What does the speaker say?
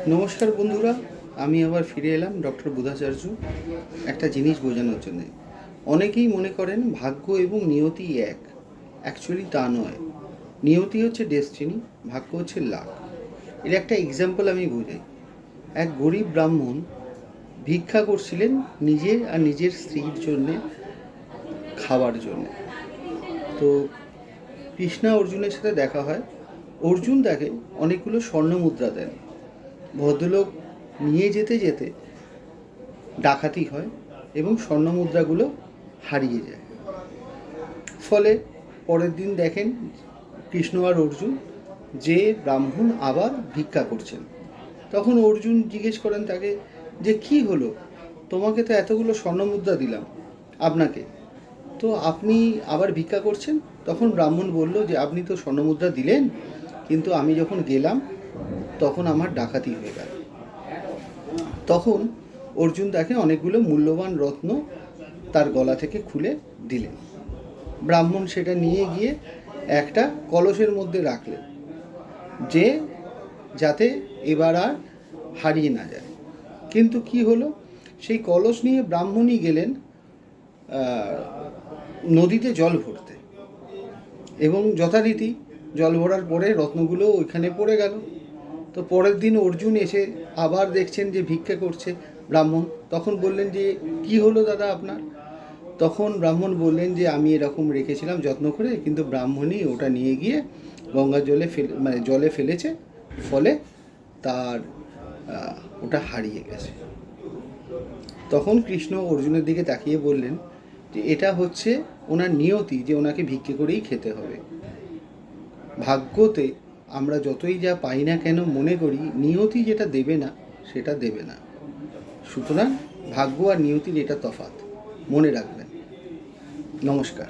নমস্কার বন্ধুরা, আমি আবার ফিরে এলাম ডক্টর বুধাচার্য একটা জিনিস বোঝানোর জন্যে। অনেকেই মনে করেন ভাগ্য এবং নিয়তি এক। অ্যাকচুয়ালি তা নয়। নিয়তি হচ্ছে ডেস্টিনি, ভাগ্য হচ্ছে লাক। এর একটা এক্সাম্পল আমি বোঝাই। এক গরিব ব্রাহ্মণ ভিক্ষা করছিলেন নিজের আর নিজের স্ত্রীর জন্যে খাওয়ার জন্যে। তো কৃষ্ণা অর্জুনের সাথে দেখা হয়। অর্জুন তাকে অনেকগুলো স্বর্ণ মুদ্রা দেন। ভদ্রলোক নিয়ে যেতে যেতে ডাকাতি হয় এবং স্বর্ণমুদ্রাগুলো হারিয়ে যায়। ফলে পরের দিন দেখেন কৃষ্ণ আর অর্জুন যে ব্রাহ্মণ আবার ভিক্ষা করছেন। তখন অর্জুন জিজ্ঞেস করেন তাকে যে কি হলো, তোমাকে তো এতগুলো স্বর্ণমুদ্রা দিলাম আপনাকে, তো আপনি আবার ভিক্ষা করছেন? তখন ব্রাহ্মণ বলল যে আপনি তো স্বর্ণমুদ্রা দিলেন, কিন্তু আমি যখন গেলাম তখন আমার ডাকাতি হয়ে গেল। তখন অর্জুন তাকে অনেকগুলো মূল্যবান রত্ন তার গলা থেকে খুলে দিলেন। ব্রাহ্মণ সেটা নিয়ে গিয়ে একটা কলসের মধ্যে রাখলেন, যে যাতে এবার আর হারিয়ে না যায়। কিন্তু কি হলো, সেই কলস নিয়ে ব্রাহ্মণই গেলেন নদীতে জল ভরতে, এবং যথারীতি জল ভরার পরে রত্নগুলো ওইখানে পড়ে গেল। তো পরের দিন অর্জুন এসে আবার দেখছেন যে ভিক্ষা করছে ব্রাহ্মণ। তখন বললেন যে কি হলো দাদা আপনার? তখন ব্রাহ্মণ বললেন যে আমি এরকম রেখেছিলাম যত্ন করে, কিন্তু ব্রাহ্মণই ওটা নিয়ে গিয়ে গঙ্গার জলে জলে ফেলেছে, ফলে তার ওটা হারিয়ে গেছে। তখন কৃষ্ণ অর্জুনের দিকে তাকিয়ে বললেন যে এটা হচ্ছে ওনার নিয়তি, যে ওনাকে ভিক্ষে করেই খেতে হবে। ভাগ্যতে আমরা যতই যা পাই না কেন মনে করি নিয়তি যেটা দেবে না সেটা দেবে না। সুতরাং ভাগ্য আর নিয়তির এটা তফাৎ, মনে রাখবেন। নমস্কার।